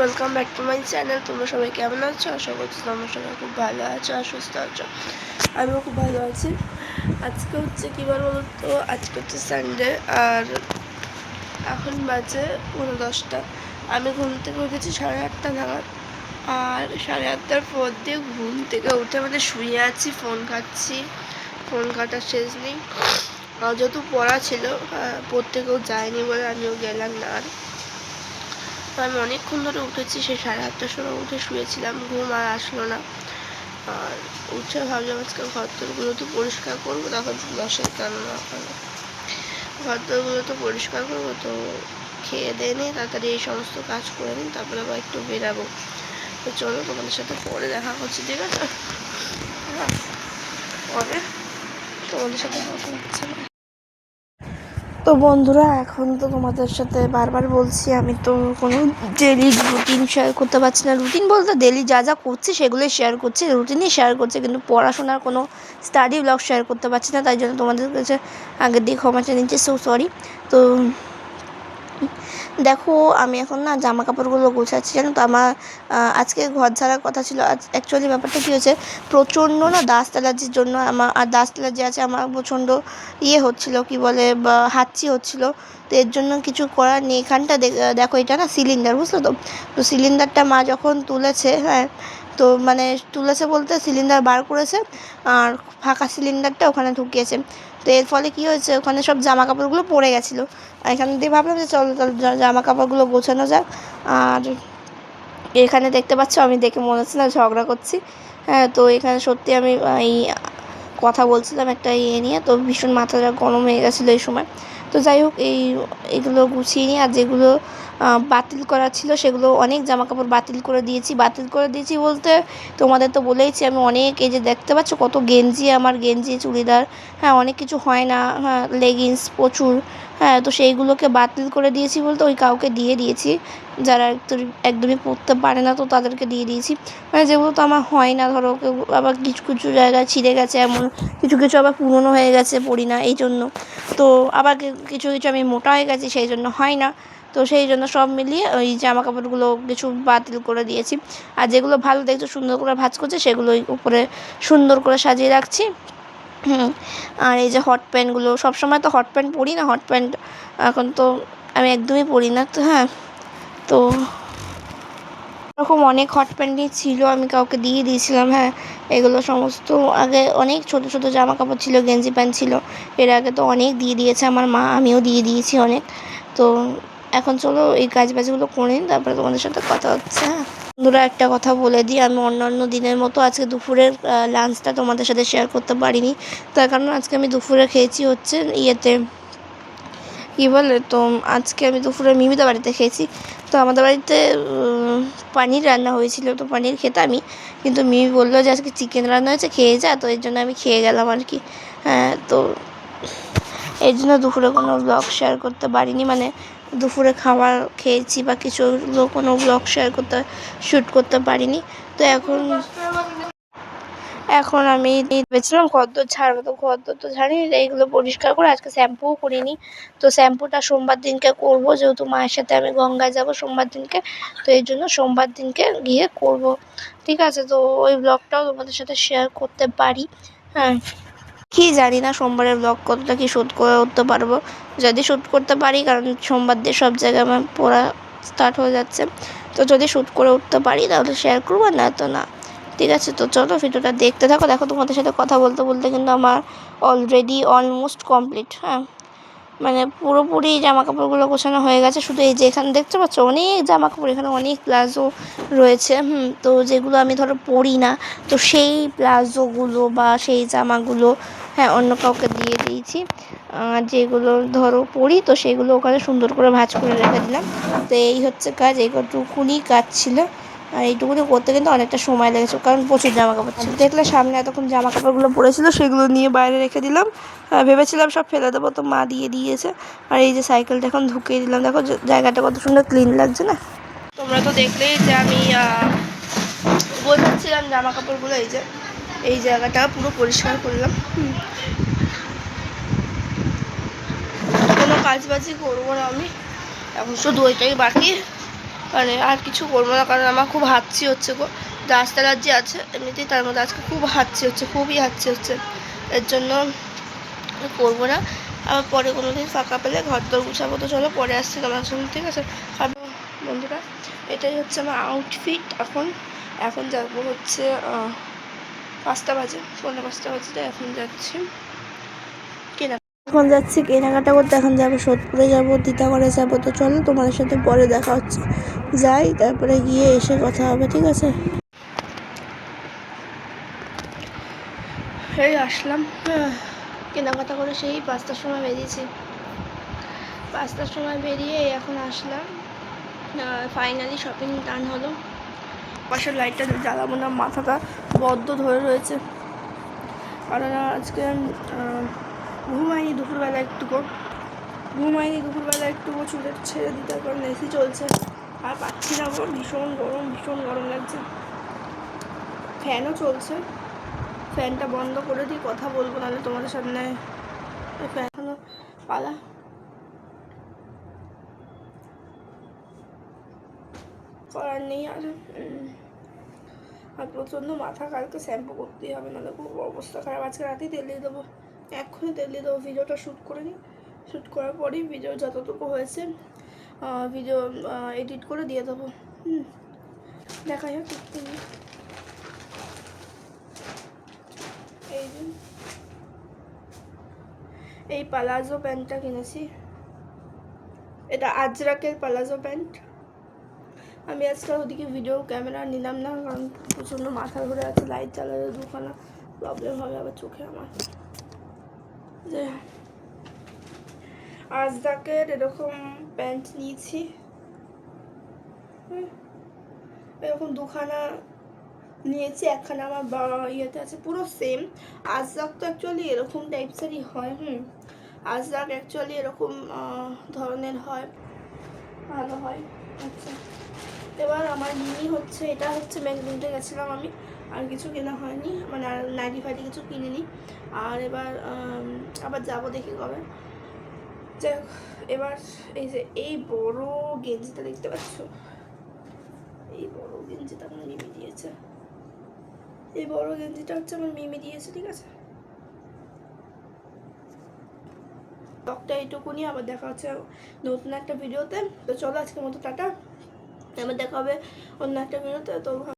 Welcome back to my channel. তোমরা সবাই কেমন আছো? আশা করছি তোমরা সবাই খুব ভালো আছো আর সুস্থ আছো। আমিও খুব ভালো আছি। আজকে হচ্ছে কী বার বলো তো, আজকে হচ্ছে সানডে আর এখন বাজে 10:30। আমি ঘুম থেকে উঠেছি 8:30 নাগাদ। আর 8:30টার পর দিয়ে ঘুম থেকে উঠে শুয়ে আছি, ফোন ঘাঁটছি। ফোন ঘাঁটার শেষ নেই। যেহেতু পড়া ছিল, পড়তে কেউ যায়নি বলে আমিও গেলাম না। আর আমি অনেকক্ষণ ধরে উঠেছি, সেই 8:30টার সময় উঠে শুয়েছিলাম, ঘুম আর আসলো না। আর উঠে ভাবলাম আজকে ঘরদোরগুলো তো পরিষ্কার করবো, তখন দশের কেন না ঘরদোরগুলো তো পরিষ্কার করবো। তো খেয়ে দিয়ে নিই, তাড়াতাড়ি এই সমস্ত কাজ করে নিই, তারপরে আবার একটু বেরাবো। তো চলো, তোমাদের সাথে পরে দেখা করছি, ঠিক আছে? হ্যাঁ, পরে তোমাদের সাথে কথা হচ্ছে। তো বন্ধুরা, এখন তো তোমাদের সাথে বারবার বলছি, আমি তো কোনো ডেলি রুটিন শেয়ার করতে পারছি না। রুটিন বলতে ডেলি যা যা করছি সেগুলোই শেয়ার করছি, রুটিনই শেয়ার করছি, কিন্তু পড়াশোনার কোনো স্টাডি ব্লগ শেয়ার করতে পারছি না। তাই জন্য তোমাদের কাছে আগের দিয়ে ক্ষমা চেয়ে নিচ্ছি, সো সরি। তো দেখো, আমি এখন না জামা কাপড়গুলো গোছাচ্ছি, জানো তো। আমার আজকে ঘর ঝাড়ার কথা ছিল। আজ অ্যাকচুয়ালি ব্যাপারটা কী হয়েছে, প্রচণ্ড না ডাস্ট অ্যালার্জির জন্য আমার, আর ডাস্ট অ্যালার্জি আছে আমার, প্রচণ্ড হচ্ছিলো, কী বলে, হাঁচি হচ্ছিলো। তো এর জন্য কিছু করার নেই। এখানটা দেখো, এটা না সিলিন্ডার, বুঝলো তো। তো সিলিন্ডারটা মা যখন তুলেছে, হ্যাঁ, তো তুলেছে বলতে সিলিন্ডার বার করেছে আর ফাঁকা সিলিন্ডারটা ওখানে ঢুকিয়েছে। তো এর ফলে কী হয়েছে, ওখানে সব জামা কাপড়গুলো পড়ে গেছিলো। আর এখান দিয়ে ভাবলাম যে চলো জামা কাপড়গুলো গোছানো যাক। আর এখানে দেখতে পাচ্ছ, আমি দেখে মনে হচ্ছে না ঝগড়া করছি। হ্যাঁ, তো এখানে সত্যি আমি এই কথা বলছিলাম একটা নিয়ে, তো ভীষণ মাথাটা গরম হয়ে গেছিলো এই সময়। তো যাই হোক, এইগুলো গুছিয়ে নিই। আর যেগুলো বাতিল করা ছিল সেগুলো, অনেক জামাকাপড় বাতিল করে দিয়েছি বলতে তোমাদের তো বলেইছি আমি অনেক, এই যে দেখতে পাচ্ছ কত গেঞ্জি, আমার গেঞ্জি, চুড়িদার, হ্যাঁ, অনেক কিছু হয় না, হ্যাঁ, লেগিংস প্রচুর। হ্যাঁ, তো সেইগুলোকে বাতিল করে দিয়েছি বলতে ওই কাউকে দিয়ে দিয়েছি, যারা একদমই পরতে পারে না, তো তাদেরকে দিয়ে দিয়েছি। যেগুলো তো আমার হয় না, ধরো কেউ আবার কিছু কিছু জায়গায় ছিঁড়ে গেছে, এমন কিছু কিছু আবার পুরনো হয়ে গেছে, পরি না এই জন্য। তো আবার কিছু কিছু আমি মোটা হয়ে গেছি, সেই জন্য হয় না। তো সেই জন্য সব মিলিয়ে ওই জামা কাপড়গুলো কিছু বাতিল করে দিয়েছি। আর যেগুলো ভালো দেখছো, সুন্দর করে ভাঁজ করছে, সেগুলো উপরে সুন্দর করে সাজিয়ে রাখছি। আর এই যে হট প্যান্টগুলো, সবসময় তো হট প্যান্ট পরি না, হট প্যান্ট এখন তো আমি একদমই পরি না। তো হ্যাঁ, তো এরকম অনেক হট প্যান্টই ছিল, আমি কাউকে দিয়ে দিয়েছিলাম। হ্যাঁ, এগুলো সমস্ত আগে অনেক ছোট ছোট জামা কাপড় ছিল, গেঞ্জি প্যান্ট ছিল, এর আগে তো অনেক দিয়ে দিয়েছে আমার মা, আমিও দিয়ে দিয়েছি অনেক। তো এখন চলো এই কাজ বাজগুলো করে নিন, তারপরে তোমাদের সাথে কথা হচ্ছে। হ্যাঁ বন্ধুরা, একটা কথা বলে দিই, আমি অন্যান্য দিনের মতো আজকে দুপুরের লাঞ্চটা তোমাদের সাথে শেয়ার করতে পারিনি। তার কারণ আজকে আমি দুপুরে খেয়েছি হচ্ছে কী বলে, তো আজকে আমি দুপুরে মিমিদের বাড়িতে খেয়েছি। তো আমাদের বাড়িতে পনির রান্না হয়েছিল, তো পনির খেতামই, কিন্তু মিমি বললো যে আজকে চিকেন রান্না হয়েছে, খেয়ে যা। তো এর জন্য আমি খেয়ে গেলাম আর কি। হ্যাঁ, তো এর জন্য দুপুরে কোনো ব্লগ শেয়ার করতে পারিনি, দুপুরে খাবার খেয়েছি বা কিছু, কোনো ব্লগ শ্যুট করতে পারিনি। তো এখন আমি ভেবেছিলাম ঘরদোর ঝাড়বো, তো ঘরদোর তো ঝাড়িনি, এইগুলো পরিষ্কার করে আজকে শ্যাম্পুও করিনি। তো শ্যাম্পুটা সোমবার দিনকে করবো, যেহেতু মায়ের সাথে আমি গঙ্গায় যাবো সোমবার দিনকে। তো এই জন্য সোমবার দিনকে গিয়ে করব, ঠিক আছে? তো ওই ব্লগটাও তোমাদের সাথে শেয়ার করতে পারি। হ্যাঁ, কি জানি না সোমবারের ব্লগ কতটা কি শ্যুট করে উঠতে পারবো, যদি শ্যুট করতে পারি, কারণ সোমবার দিয়ে সব জায়গায় আমার পড়া স্টার্ট হয়ে যাচ্ছে। তো যদি শ্যুট করে উঠতে পারি তাহলে শেয়ার করবো, না তো না। ঠিক আছে, তো চলো ভিডিওটা দেখতে থাকো। দেখো, তোমাদের সাথে কথা বলতে বলতে কিন্তু আমার অলরেডি অলমোস্ট কমপ্লিট। হ্যাঁ, পুরোপুরি জামা কাপড়গুলো গোছানো হয়ে গেছে। শুধু এই যে এখানে দেখতে পাচ্ছ অনেক জামা কাপড়, এখানে অনেক প্লাজো রয়েছে। তো যেগুলো আমি ধরো পরি না, তো সেই প্লাজোগুলো বা সেই জামাগুলো, হ্যাঁ, অন্য কাউকে দিয়ে দিয়েছি। যেগুলো ধরো পরি, তো সেগুলো ওখানে সুন্দর করে ভাঁজ করে রেখে দিলাম। তো এই হচ্ছে কাজ, এইটুকুনি কাজ ছিল। আর এইটুকুনি করতে কিন্তু অনেকটা সময় লেগেছে, কারণ প্রচুর জামা কাপড় ছিল। দেখলে সামনে এতক্ষণ জামা কাপড়গুলো পড়েছিল, সেগুলো নিয়ে বাইরে রেখে দিলাম। ভেবেছিলাম সব ফেলে দেবো, তো মা দিয়ে দিয়েছে। আর এই যে সাইকেলটা এখন ঢুকিয়ে দিলাম, দেখো জায়গাটা কত সুন্দর ক্লিন লাগছে না। তোমরা তো দেখলেই যে আমি বোঝাচ্ছিলাম জামা কাপড়গুলো, এই জায়গাটা পুরো পরিষ্কার করলাম। কোনো কাজবাজি করবো না আমি, এখন শুধু ওইটাই বাকি। মানে আর কিছু করবো না, কারণ আমার খুব হাঁচি হচ্ছে গো, ডাস্ট অ্যালার্জি আছে এমনিতেই, তার মধ্যে আজকে খুব হাঁচি হচ্ছে, খুবই হাঁচি হচ্ছে, এর জন্য করবো না। আবার পরে কোনো দিন ফাঁকা পেলে ঘর দর গুছাবো। তো চলো পরে আসছি তোমার সঙ্গে, ঠিক আছে? আর বন্ধুরা, এটাই হচ্ছে আমার আউটফিট। এখন যাবো হচ্ছে 5টা বাজে, 5:45 বাজে, এখন যাচ্ছি এখন যাচ্ছি কেনাকাটা করতে। এখন যাবো সোদপুরে, যাবো তিতাগড়ে যাবো। তো চলো তোমাদের সাথে পরে দেখা হচ্ছে, যাই তারপরে গিয়ে এসে কথা হবে, ঠিক আছে? এই আসলাম, কেনাকাটা করে সেই 5টার সময় বেরিয়েছি, 5টার সময় বেরিয়ে এখন আসলাম। ফাইনালি শপিং ডান হলো। পাশের লাইটটা জ্বালাবো না, মাথাটা বদ্ধ ধরে রয়েছে, কারণ আজকে ঘুমাইনি দুপুরবেলা একটুকু চুলের ছেড়ে দিতে, কারণ এসি চলছে আর পাচ্ছি না গো, ভীষণ গরম লাগছে। ফ্যানও চলছে, ফ্যানটা বন্ধ করে দিয়ে কথা বলবো, নাহলে তোমাদের সামনে ফ্যান পালা করার নেই। আর প্রচণ্ড মাথা, কালকে শ্যাম্পু করতেই হবে, নাহলে খুব অবস্থা খারাপ। আজকে রাতেই তেল দিয়ে দেবো, এক্ষুনি তেল দিয়ে দেবো। ভিডিওটা শ্যুট করে নিই, শ্যুট করার পরেই ভিডিও যতটুকু হয়েছে ভিডিও এডিট করে দিয়ে দেবো। দেখা যাক করতে নিই। এই পালাজো প্যান্টটা কিনেছি, এটা আজরাকের পালাজো প্যান্ট। আমি আজকাল ওদিকে ভিডিও ক্যামেরা নিলাম না, কারণ প্রচণ্ড মাথা ঘুরে আছে, লাইট জ্বালালে দুখানা প্রবলেম হবে আবার চোখে আমার। যে আজরাকের এরকম প্যান্ট নিয়েছি, এরকম দুখানা নিয়েছি, একখানা আমার ইয়েতে আছে, পুরো সেম। আজরাক তো অ্যাকচুয়ালি এরকম টাইপসেরই হয়, আজরাক অ্যাকচুয়ালি এরকম ধরনের হয়, ভালো হয়। আচ্ছা, এবার আমার মিনি হচ্ছে, এটা হচ্ছে ম্যাগজিনতে গেছিলাম আমি, আর কিছু কেনা হয়নি, মানে আর নাইটি ফাইটি কিছু কিনিনি। আর এবার আবার যাবো, দেখি কবে। যাই হোক, এবার এই যে এই বড় গেঞ্জিটা দেখতে পাচ্ছ, এই বড় গেঞ্জিটা আমার মিমি দিয়েছে, এই বড় গেঞ্জিটা হচ্ছে আমার মিমি দিয়েছে, ঠিক আছে? ব্লগটা এইটুকুনি, আবার দেখা হচ্ছে নতুন একটা ভিডিওতে। তো চলো আজকের মতো টাটা, আবার দেখা হবে অন্য একটা ভিডিওতে। তো